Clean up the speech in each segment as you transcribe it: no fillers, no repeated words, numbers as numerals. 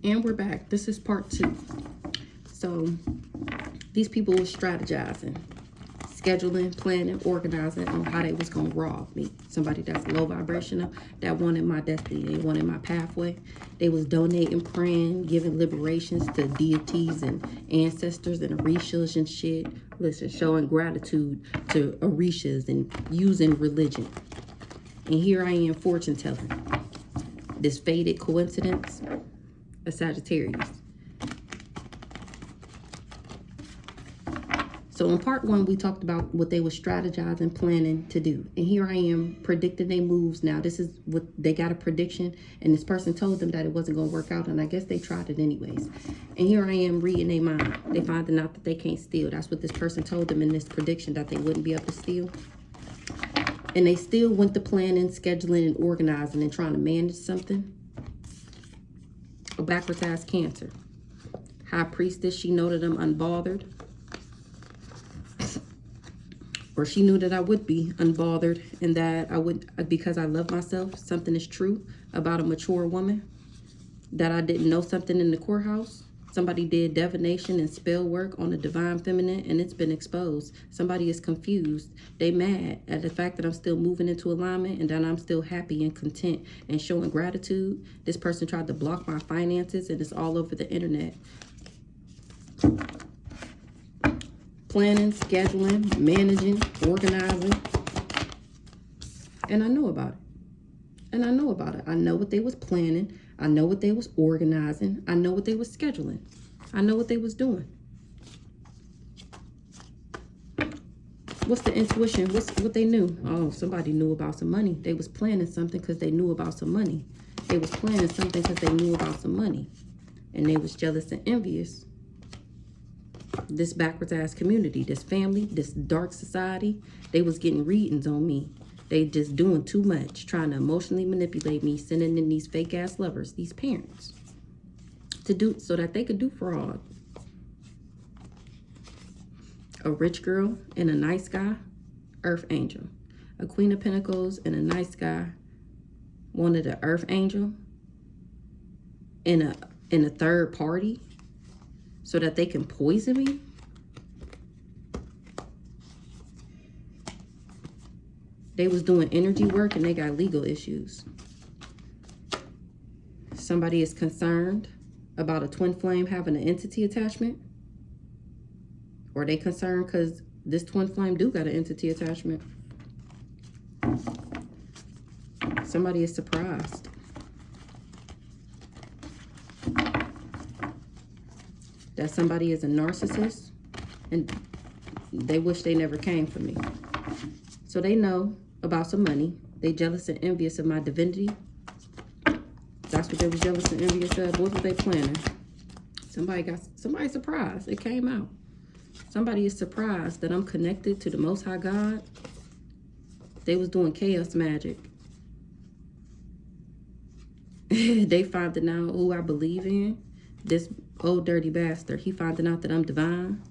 And we're back. This is part 2. So these people were strategizing, scheduling, planning, organizing on how they was going to rob me. Somebody that's low vibrational, that wanted my destiny. They wanted my pathway. They was donating, praying, giving liberations to deities and ancestors and orishas and shit. Listen, showing gratitude to orishas and using religion. And here I am fortune telling. This fated coincidence, a Sagittarius. So in part 1, we talked about what they were strategizing, planning to do. And here I am predicting their moves now. This is what they got, a prediction. And this person told them that it wasn't going to work out. And I guess they tried it anyways. And here I am reading their mind. They finding out that they can't steal. That's what this person told them in this prediction, that they wouldn't be able to steal. And they still went to planning, scheduling, and organizing and trying to manage something. A backwards ass Cancer. High priestess, she noted them unbothered. Or she knew that I would be unbothered and that I would, because I love myself, something is true about a mature woman. That I didn't know something in the courthouse. Somebody did divination and spell work on the divine feminine and it's been exposed. Somebody is confused. They mad at the fact that I'm still moving into alignment and that I'm still happy and content and showing gratitude. This person tried to block my finances and it's all over the internet. Planning, scheduling, managing, organizing. And I know about it. And I know about it. I know what they was planning. I know what they was organizing. I know what they was scheduling. I know what they was doing. What's the intuition? What they knew? Oh, somebody knew about some money. They was planning something because they knew about some money. They was planning something because they knew about some money. And they was jealous and envious. This backwards ass community, this family, this dark society, they was getting readings on me. They just doing too much, trying to emotionally manipulate me, sending in these fake ass lovers, these parents, to do so that they could do fraud. A rich girl and a nice guy, earth angel. A queen of pentacles and a nice guy wanted an earth angel in a third party so that they can poison me. They was doing energy work and they got legal issues. Somebody is concerned about a twin flame having an entity attachment. Or they concerned because this twin flame do got an entity attachment. Somebody is surprised. That somebody is a narcissist and they wish they never came for me. So they know about some money. They jealous and envious of my divinity. That's what they was jealous and envious of. What were they planning? Somebody surprised. It came out. Somebody is surprised that I'm connected to the Most High God. They was doing chaos magic. They finding out who I believe in. This old dirty bastard. He finding out that I'm divine.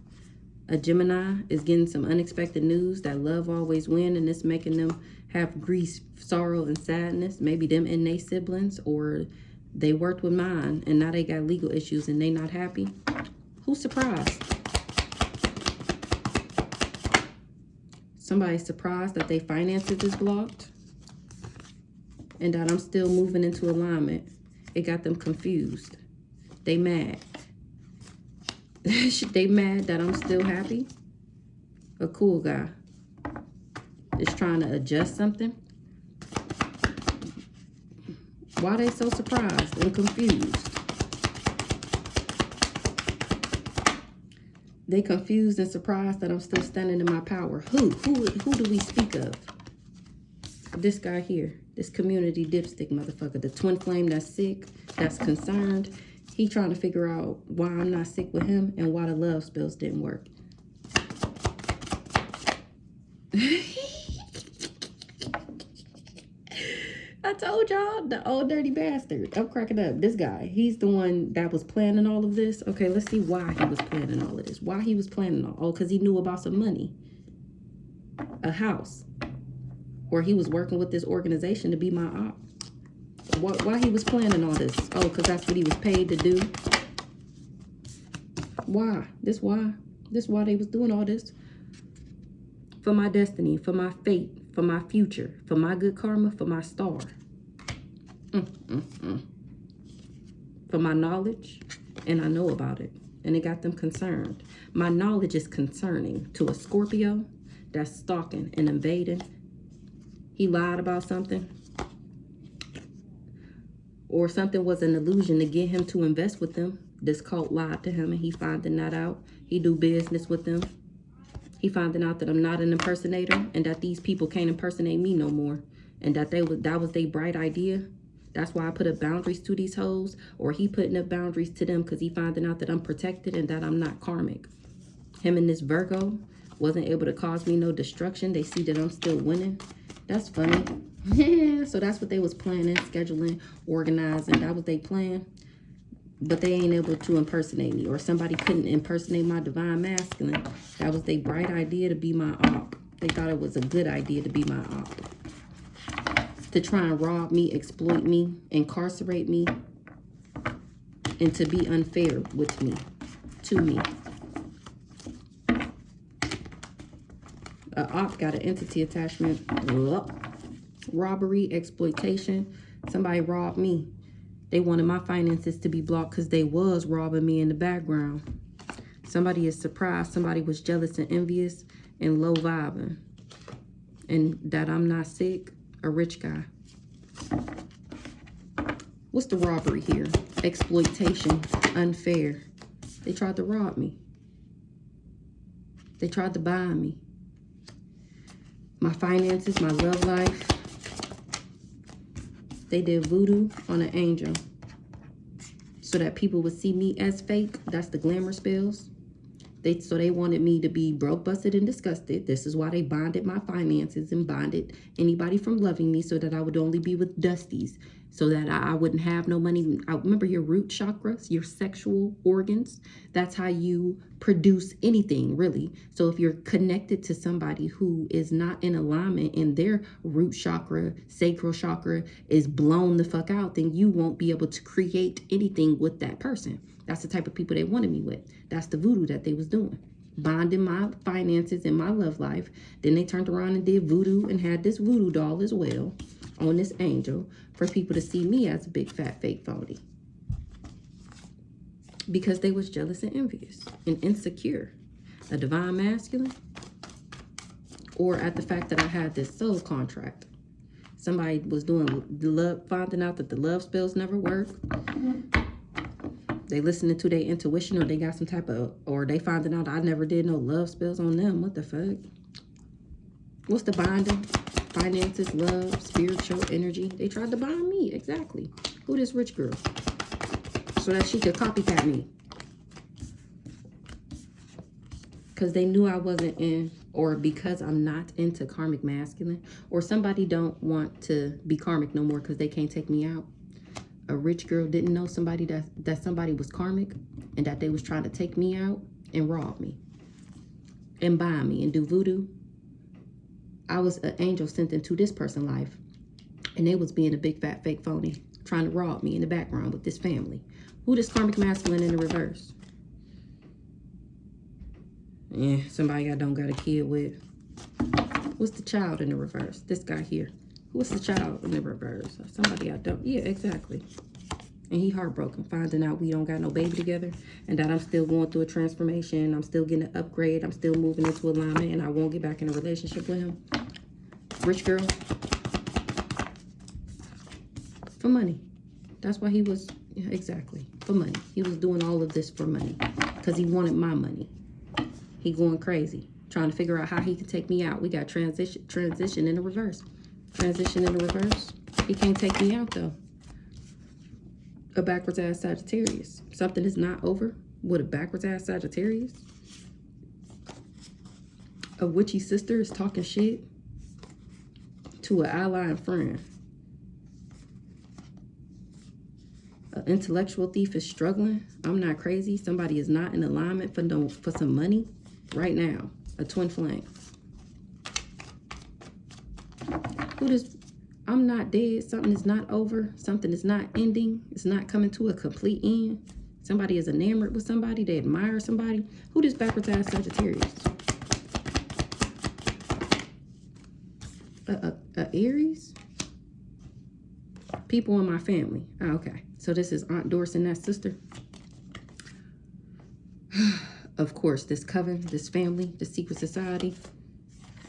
A Gemini is getting some unexpected news that love always wins, and it's making them have grief, sorrow, and sadness. Maybe them and their siblings, or they worked with mine and now they got legal issues and they not happy. Who's surprised? Somebody's surprised that their finances is blocked and that I'm still moving into alignment. It got them confused. They mad. They mad that I'm still happy. A cool guy is trying to adjust something. Why they so surprised and confused? They confused and surprised that I'm still standing in my power. Who do we speak of? This guy here, this community dipstick motherfucker, the twin flame that's sick, that's concerned. He trying to figure out why I'm not sick with him and why the love spells didn't work. I told y'all, the old dirty bastard. I'm cracking up. This guy, he's the one that was planning all of this. Okay, let's see why he was planning all of this. Why he was planning all. Oh, because he knew about some money. A house. Or he was working with this organization to be my op. Why he was planning all this? Oh, because that's what he was paid to do. Why? This why they was doing all this. For my destiny, for my fate, for my future, for my good karma, for my star. For my knowledge, and I know about it. And it got them concerned. My knowledge is concerning to a Scorpio that's stalking and invading. He lied about something. Or something was an illusion to get him to invest with them. This cult lied to him and he finding that out. He do business with them. He finding out that I'm not an impersonator and that these people can't impersonate me no more. And that that was their bright idea. That's why I put up boundaries to these hoes. Or he putting up boundaries to them because he finding out that I'm protected and that I'm not karmic. Him and this Virgo wasn't able to cause me no destruction. They see that I'm still winning. That's funny. So that's what they was planning, scheduling, organizing. That was their plan. But they ain't able to impersonate me. Or somebody couldn't impersonate my divine masculine. That was their bright idea to be my op. They thought it was a good idea to be my op. To try and rob me, exploit me, incarcerate me, and to be unfair with me, to me. A op got an entity attachment. Robbery, exploitation. Somebody robbed me. They wanted my finances to be blocked because they was robbing me in the background. Somebody is surprised. Somebody was jealous and envious and low vibing. And that I'm not sick. A rich guy. What's the robbery here? Exploitation. Unfair. They tried to rob me. They tried to buy me. My finances, my love life. They did voodoo on an angel. So that people would see me as fake. That's the glamour spells. So they wanted me to be broke, busted, and disgusted. This is why they bonded my finances and bonded anybody from loving me so that I would only be with dusties. So that I wouldn't have no money. I remember your root chakras, your sexual organs. That's how you produce anything, really. So if you're connected to somebody who is not in alignment and their root chakra, sacral chakra is blown the fuck out, then you won't be able to create anything with that person. That's the type of people they wanted me with. That's the voodoo that they was doing. Bonding my finances and my love life. Then they turned around and did voodoo and had this voodoo doll as well on this angel for people to see me as a big fat fake phony. Because they was jealous and envious and insecure. A divine masculine. Or at the fact that I had this soul contract. Somebody was doing the love, finding out that the love spells never work. They listening to their intuition, or they got some type of, or they finding out I never did no love spells on them. What the fuck? What's the binding? Finances, love, spiritual energy. They tried to bind me. Exactly. Who this rich girl? So that she could copycat me. Because they knew I wasn't in, or because I'm not into karmic masculine, or somebody don't want to be karmic no more because they can't take me out. A rich girl didn't know somebody that somebody was karmic and that they was trying to take me out and rob me and buy me and do voodoo. I was an angel sent into this person's life and they was being a big fat fake phony trying to rob me in the background with this family. Who this karmic masculine in the reverse? Yeah, somebody I don't got a kid with. What's the child in the reverse? This guy here. What's the child in the reverse? Somebody I don't. Yeah, exactly. And he heartbroken, finding out we don't got no baby together, and that I'm still going through a transformation. I'm still getting an upgrade. I'm still moving into alignment, and I won't get back in a relationship with him. Rich girl. For money. That's why he was, yeah, exactly, for money. He was doing all of this for money because he wanted my money. He going crazy, trying to figure out how he can take me out. We got transition in the reverse. Transition in the reverse. He can't take me out though. A backwards ass Sagittarius. Something is not over with a backwards ass Sagittarius. A witchy sister is talking shit to an ally and friend. An intellectual thief is struggling. I'm not crazy. Somebody is not in alignment for some money right now. A twin flame. Who does? I'm not dead. Something is not over. Something is not ending. It's not coming to a complete end. Somebody is enamored with somebody. They admire somebody. Who this backwards ass Sagittarius? Aries? People in my family. Oh, okay. So this is Aunt Doris and that sister. Of course, this coven, this family, the secret society.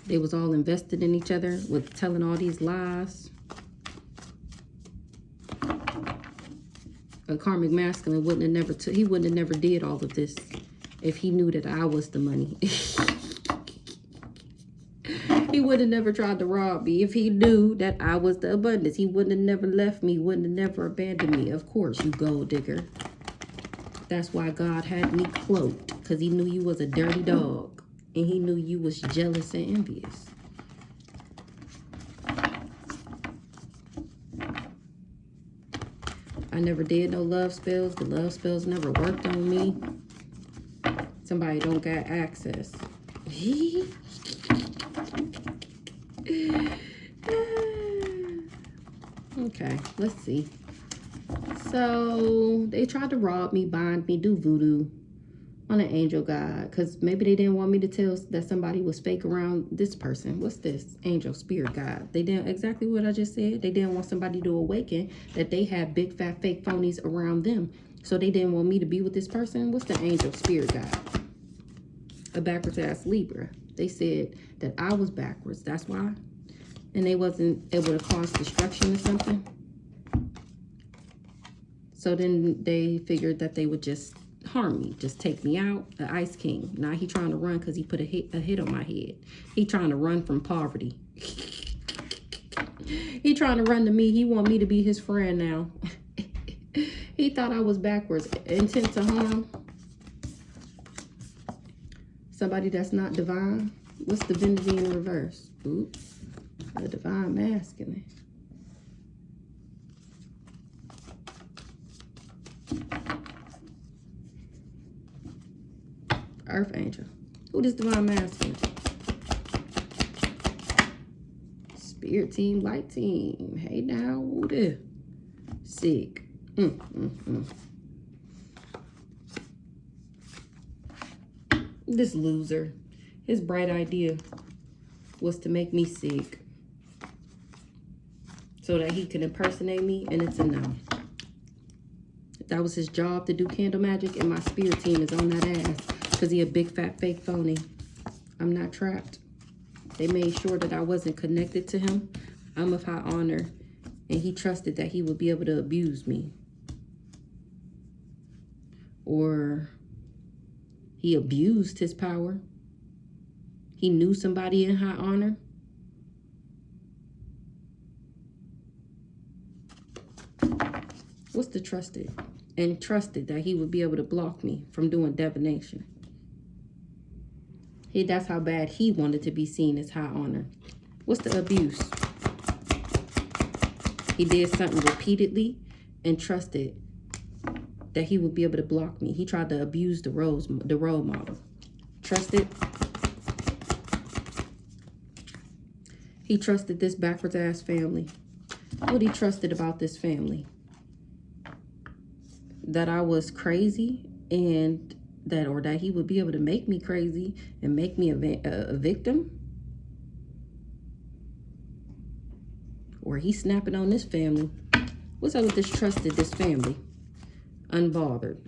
They was all invested in each other with telling all these lies. A karmic masculine wouldn't have never he wouldn't have never did all of this if he knew that I was the money. He would have never tried to rob me if he knew that I was the abundance. He wouldn't have never left me, wouldn't have never abandoned me. Of course, you gold digger. That's why God had me cloaked, because he knew you was a dirty dog. And he knew you was jealous and envious. I never did no love spells. The love spells never worked on me. Somebody don't got access. Okay, let's see. So they tried to rob me, bind me, do voodoo on an angel god, because maybe they didn't want me to tell that somebody was fake around this person. What's this? Angel, spirit god. They didn't, exactly what I just said. They didn't want somebody to awaken that they had big fat fake phonies around them. So they didn't want me to be with this person. What's the angel, spirit god? A backwards ass Libra. They said that I was backwards. That's why. And they wasn't able to cause destruction or something. So then they figured that they would just harm me, just take me out. The Ice King. Now he trying to run because he put a hit on my head. He trying to run from poverty. He trying to run to me. He want me to be his friend now. He thought I was backwards. Intent to harm somebody that's not divine. What's divinity in reverse? Oops. The divine masculine. Earth angel. Who this divine masculine? Spirit team, light team. Hey now, who this? Sick. This loser. His bright idea was to make me sick so that he could impersonate me, and it's a no. That was his job, to do candle magic, and my spirit team is on that ass because he a big fat fake phony. I'm not trapped. They made sure that I wasn't connected to him. I'm of high honor, and he trusted that he would be able to abuse me. Or he abused his power. He knew somebody in high honor. What's the trusted? And trusted that he would be able to block me from doing divination. That's how bad he wanted to be seen as high honor. What's the abuse? He did something repeatedly and trusted that he would be able to block me. He tried to abuse the role model. Trusted. He trusted this backwards ass family. What he trusted about this family? That I was crazy, and that he would be able to make me crazy and make me a victim. Or he snapping on this family. What's up with this trusted this family? Unbothered.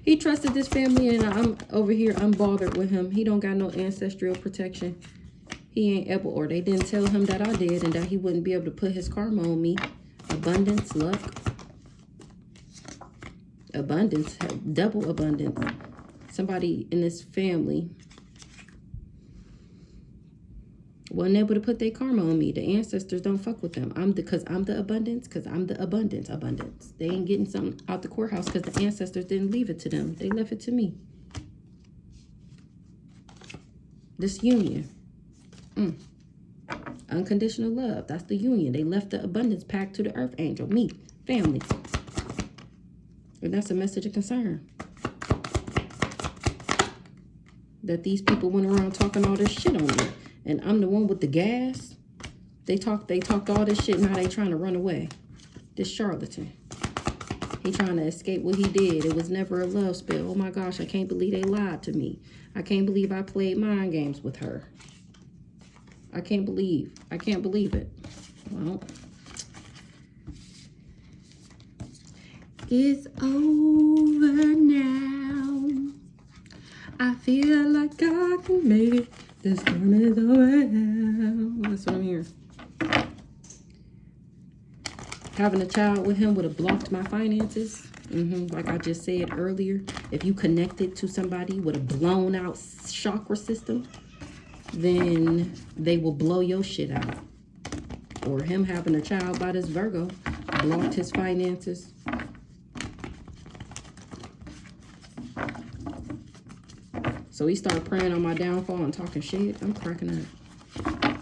He trusted this family, and I'm over here unbothered with him. He don't got no ancestral protection. He ain't able, or they didn't tell him that I did, and that he wouldn't be able to put his karma on me. Abundance, luck. Abundance, double abundance. Somebody in this family wasn't able to put their karma on me. The ancestors don't fuck with them. Because I'm the abundance. They ain't getting something out the courthouse because the ancestors didn't leave it to them. They left it to me. This union. Unconditional love. That's the union. They left the abundance pact to the earth angel. Me. Family. And that's a message of concern. That these people went around talking all this shit on me. And I'm the one with the gas. They talked all this shit. Now they trying to run away. This charlatan. He trying to escape what he did. It was never a love spell. Oh my gosh, I can't believe they lied to me. I can't believe I played mind games with her. I can't believe it. Well, it's over now. I feel like I can make it. This one is over now. That's what I'm hearing. Having a child with him would have blocked my finances. Like I just said earlier, if you connected to somebody with a blown out chakra system, then they will blow your shit out. Or him having a child by this Virgo blocked his finances. So he started praying on my downfall and talking shit. I'm cracking up.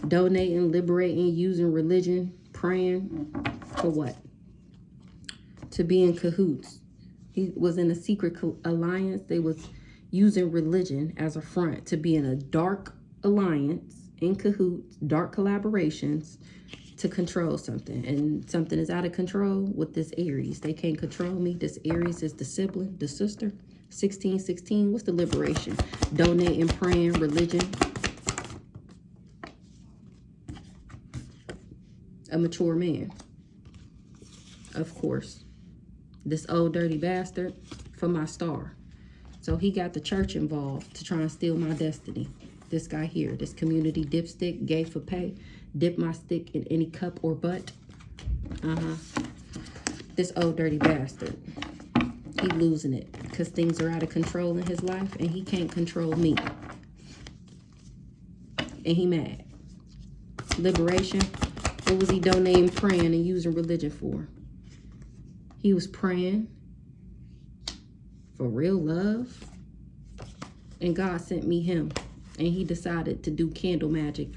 Donating, liberating, using religion, praying. For what? To be in cahoots. He was in a secret alliance. They was using religion as a front to be in a dark alliance, in cahoots, dark collaborations to control something. And something is out of control with this Aries. They can't control me. This Aries is the sibling, the sister. 1616. What's the liberation? Donating, praying, religion. A mature man. Of course. This old dirty bastard for my star. So he got the church involved to try and steal my destiny. This guy here, this community dipstick, gay for pay, dip my stick in any cup or butt. This old dirty bastard. He losing it because things are out of control in his life and he can't control me. And he mad. Liberation. What was he donating, praying, and using religion for? He was praying for real love. And God sent me him. And he decided to do candle magic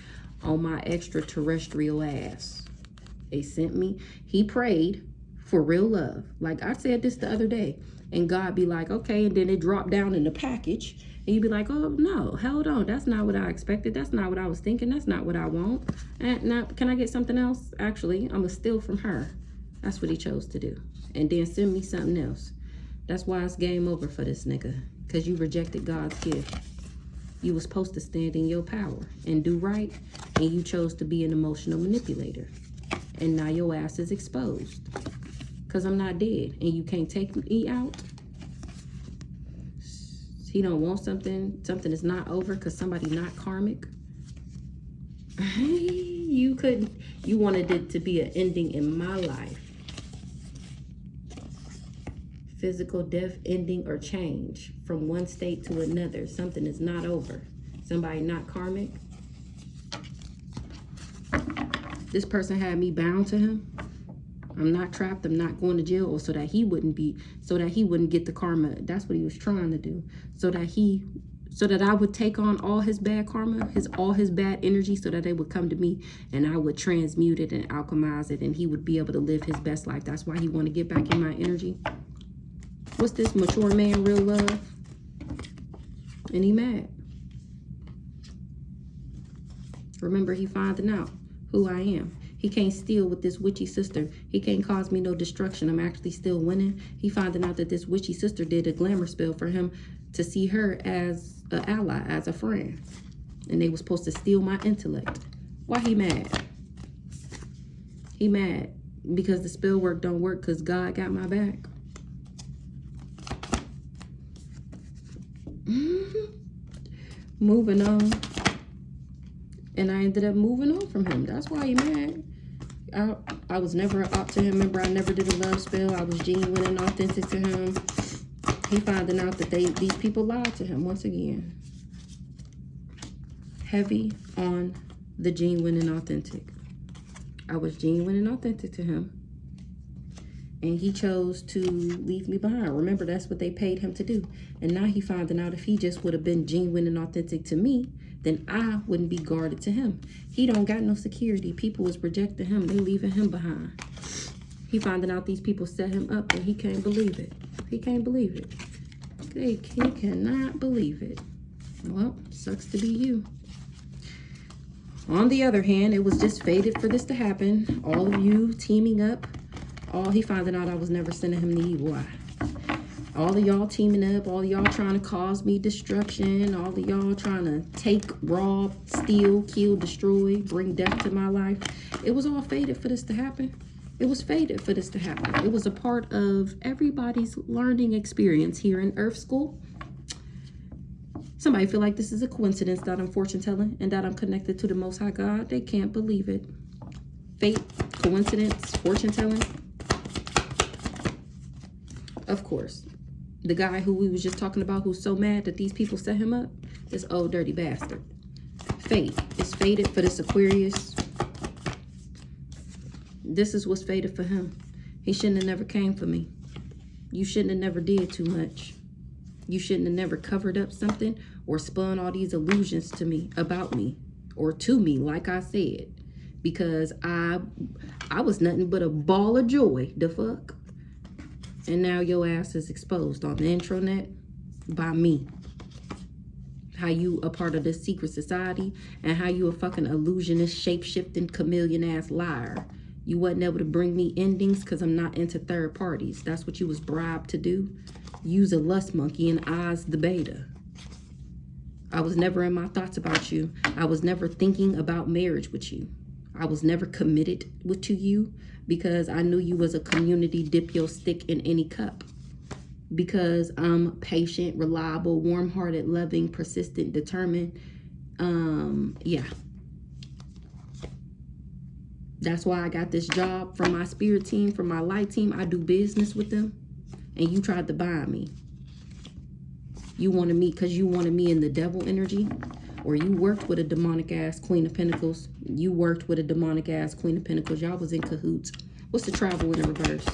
on my extraterrestrial ass. They sent me. He prayed for real love. Like I said this the other day. And God be like, okay. And then it dropped down in the package. And you'd be like, oh, no, hold on. That's not what I expected. That's not what I was thinking. That's not what I want. And now, can I get something else? Actually, I'm going to steal from her. That's what he chose to do. And then send me something else. That's why it's game over for this nigga. Because you rejected God's gift. You were supposed to stand in your power and do right. And you chose to be an emotional manipulator. And now your ass is exposed. Because I'm not dead. And you can't take me out. He don't want something. Something is not over because somebody not karmic. You wanted it to be an ending in my life. Physical death, ending, or change from one state to another. Something is not over. Somebody not karmic. This person had me bound to him. I'm not trapped. I'm not going to jail, or so that he wouldn't get the karma. That's what he was trying to do. So that I would take on all his bad karma, all his bad energy, so that they would come to me and I would transmute it and alchemize it, and he would be able to live his best life. That's why he want to get back in my energy. What's this? Mature man, real love. And he mad. Remember, he finding out who I am. He can't steal with this witchy sister. He can't cause me no destruction. I'm actually still winning. He finding out that this witchy sister did a glamour spell for him to see her as an ally, as a friend. And they were supposed to steal my intellect. Why he mad? He mad because the spell work don't work because God got my back. Moving on. And I ended up moving on from him. That's why he mad. I was never an op to him. Remember, I never did a love spell. I was genuine and authentic to him. He finding out that these people lied to him once again. Heavy on the genuine and authentic. I was genuine and authentic to him. And he chose to leave me behind. Remember, that's what they paid him to do. And now he finding out if he just would have been genuine and authentic to me, then I wouldn't be guarded to him. He don't got no security. People was rejecting him. They leaving him behind. He finding out these people set him up and he can't believe it. He can't believe it. He cannot believe it. Well, sucks to be you. On the other hand, it was just fated for this to happen. All of you teaming up. He finding out I was never sending him the evil eye. All of y'all teaming up. All of y'all trying to cause me destruction. All of y'all trying to take, rob, steal, kill, destroy, bring death to my life. It was all fated for this to happen. It was fated for this to happen. It was a part of everybody's learning experience here in Earth School. Somebody feel like this is a coincidence that I'm fortune telling and that I'm connected to the Most High God. They can't believe it. Fate, coincidence, fortune telling. Of course. The guy who we was just talking about who's so mad that these people set him up, this old dirty bastard. Fate is fated for this Aquarius. This is what's fated for him. He shouldn't have never came for me. You shouldn't have never did too much. You shouldn't have never covered up something or spun all these illusions to me, about me, or to me, like I said. Because I was nothing but a ball of joy, the fuck. And now your ass is exposed on the intranet by me. How you a part of this secret society and how you a fucking illusionist, shape-shifting, chameleon-ass liar. You wasn't able to bring me endings because I'm not into third parties. That's what you was bribed to do. Use a lust monkey and Oz the beta. I was never in my thoughts about you. I was never thinking about marriage with you. I was never committed to you because I knew you was a community dip your stick in any cup. Because I'm patient, reliable, warm-hearted, loving, persistent, determined. Yeah. That's why I got this job from my spirit team, from my light team. I do business with them. And you tried to buy me. You wanted me because you wanted me in the devil energy. Or you worked with a demonic ass Queen of Pentacles. You worked with a demonic ass Queen of Pentacles. Y'all was in cahoots. What's the travel in the reverse?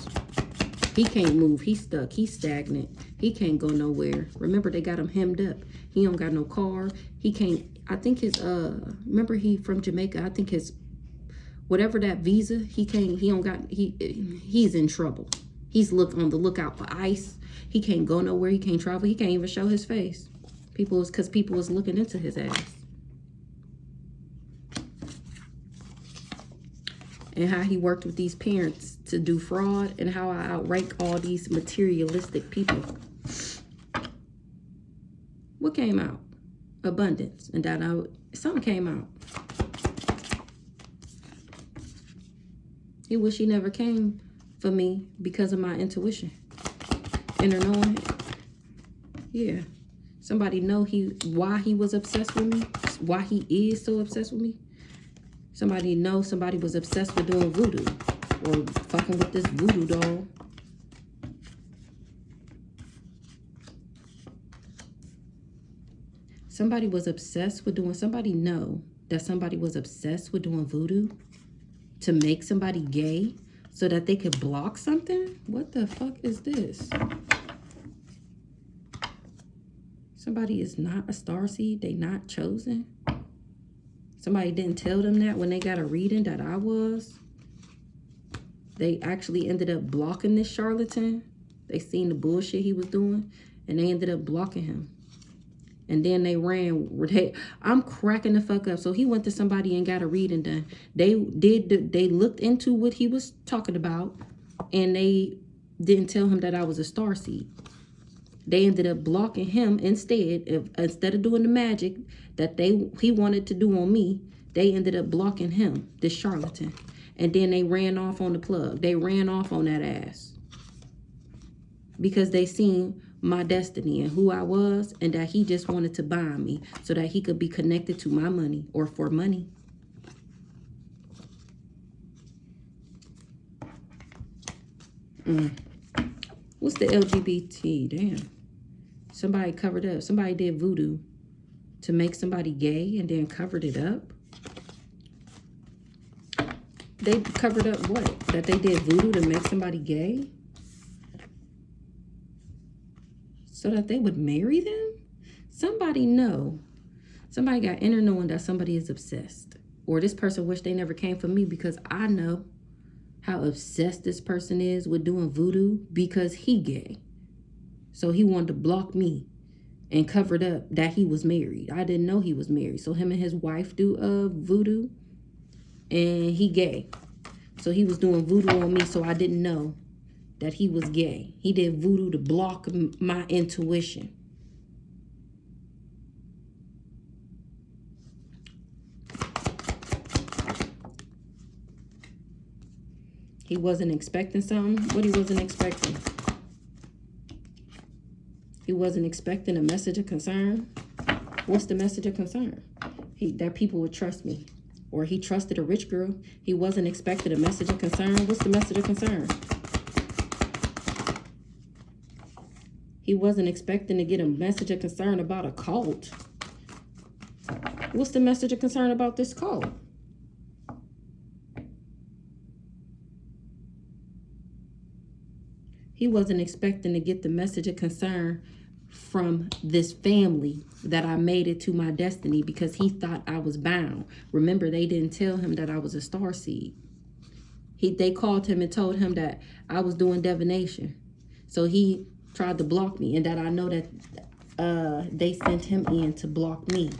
He can't move. He's stuck. He's stagnant. He can't go nowhere. Remember, they got him hemmed up. He don't got no car. He can't. I think his, remember he from Jamaica. I think his, whatever that visa, he can't, he don't got, he's in trouble. He's on the lookout for ICE. He can't go nowhere. He can't travel. He can't even show his face. Because people was looking into his ass. And how he worked with these parents to do fraud, and how I outrank all these materialistic people. What came out? Abundance. And that something came out. He wish he never came for me because of my intuition. Inner knowing. Yeah. Somebody know why he was obsessed with me. Why he is so obsessed with me. Somebody know somebody was obsessed with doing voodoo. Or fucking with this voodoo doll. Somebody was obsessed with doing, somebody know that somebody was obsessed with doing voodoo to make somebody gay so that they could block something? What the fuck is this? Somebody is not a starseed. They not chosen. Somebody didn't tell them that when they got a reading that I was. They actually ended up blocking this charlatan. They seen the bullshit he was doing, and they ended up blocking him. And then they ran. I'm cracking the fuck up. So he went to somebody and got a reading done. They looked into what he was talking about, and they didn't tell him that I was a starseed. They ended up blocking him instead of doing the magic that he wanted to do on me. They ended up blocking him, this charlatan. And then they ran off on the plug. They ran off on that ass. Because they seen my destiny and who I was, and that he just wanted to bind me so that he could be connected to my money or for money. What's the LGBT? Damn. Somebody covered up. Somebody did voodoo to make somebody gay and then covered it up. They covered up what? That they did voodoo to make somebody gay? So that they would marry them? Somebody know. Somebody got inner knowing that somebody is obsessed. Or this person wish they never came for me because I know how obsessed this person is with doing voodoo because he gay. So he wanted to block me and covered up that he was married. I didn't know he was married. So him and his wife do voodoo, and he gay. So he was doing voodoo on me, so I didn't know that he was gay. He did voodoo to block my intuition. He wasn't expecting something. What he wasn't expecting? He wasn't expecting a message of concern. What's the message of concern? That people would trust me. Or he trusted a rich girl. He wasn't expecting a message of concern. What's the message of concern? He wasn't expecting to get a message of concern about a cult. What's the message of concern about this cult? He wasn't expecting to get the message of concern from this family that I made it to my destiny because he thought I was bound. Remember, they didn't tell him that I was a star seed. They called him and told him that I was doing divination. So he tried to block me, and that I know that they sent him in to block me.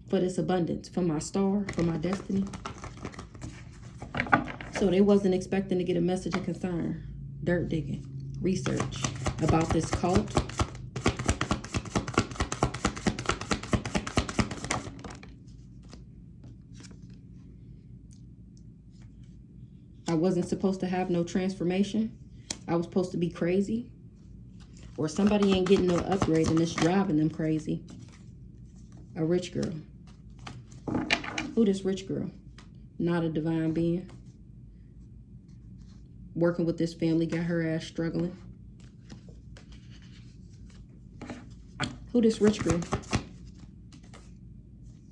For this abundance, for my star, for my destiny. So they wasn't expecting to get a message of concern. Dirt digging, research about this cult. I wasn't supposed to have no transformation. I was supposed to be crazy. Or somebody ain't getting no upgrade and it's driving them crazy. A rich girl. Who this rich girl? Not a divine being. Working with this family, got her ass struggling. Who this rich girl?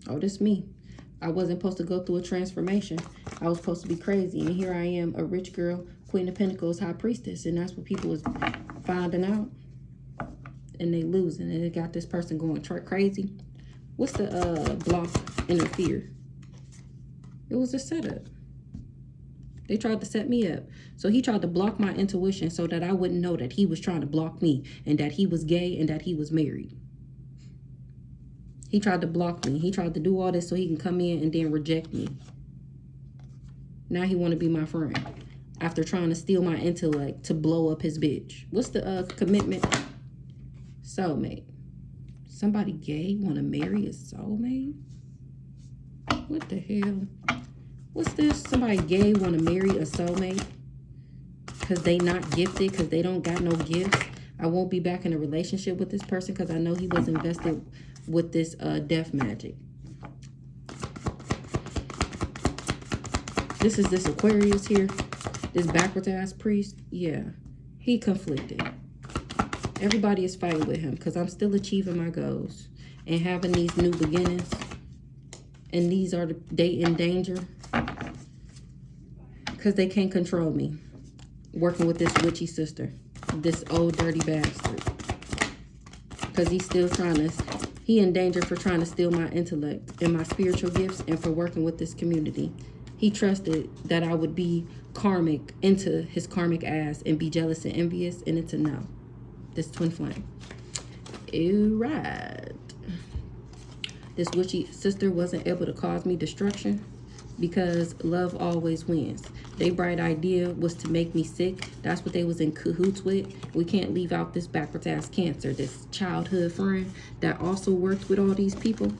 Oh, this me. I wasn't supposed to go through a transformation. I was supposed to be crazy. And here I am, a rich girl, Queen of Pentacles, High Priestess. And that's what people was finding out. And they losing. And it got this person going crazy. What's the block, interfere? It was a setup. They tried to set me up. So he tried to block my intuition so that I wouldn't know that he was trying to block me and that he was gay and that he was married. He tried to block me. He tried to do all this so he can come in and then reject me. Now he want to be my friend after trying to steal my intellect to blow up his bitch. What's the commitment? Soulmate. Somebody gay want to marry a soulmate? What the hell? What's this? Somebody gay want to marry a soulmate because they not gifted, because they don't got no gifts. I won't be back in a relationship with this person because I know he was invested with this death magic. This is this Aquarius here. This backwards ass priest. Yeah. He conflicted. Everybody is fighting with him because I'm still achieving my goals and having these new beginnings. And these are they in danger because they can't control me. Working with this witchy sister, this old dirty bastard, because he's still trying to. He in danger for trying to steal my intellect and my spiritual gifts, and for working with this community. He trusted that I would be karmic into his karmic ass and be jealous and envious, and it's a no. This twin flame. Ew, right. This witchy sister wasn't able to cause me destruction because love always wins. Their bright idea was to make me sick. That's what they was in cahoots with. We can't leave out this backwards ass Cancer, this childhood friend that also worked with all these people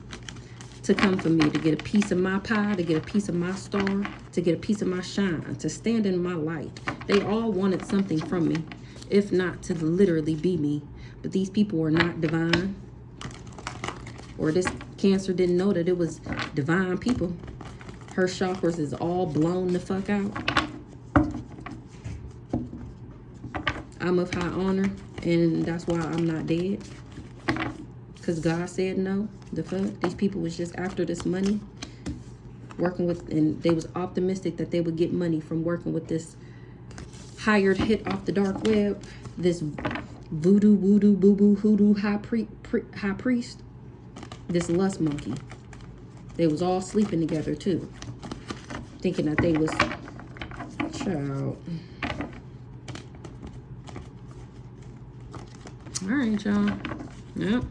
to come for me, to get a piece of my pie, to get a piece of my star, to get a piece of my shine, to stand in my light. They all wanted something from me, if not to literally be me. But these people were not divine. Or this Cancer didn't know that it was divine people. Her chakras is all blown the fuck out. I'm of high honor, and that's why I'm not dead. Because God said no. The fuck? These people was just after this money. Working with, and they was optimistic that they would get money from working with this hired hit off the dark web. This voodoo, boo-boo, hoodoo high priest. This lust monkey. They was all sleeping together too. Thinking that they was, child. All right, y'all. Yep.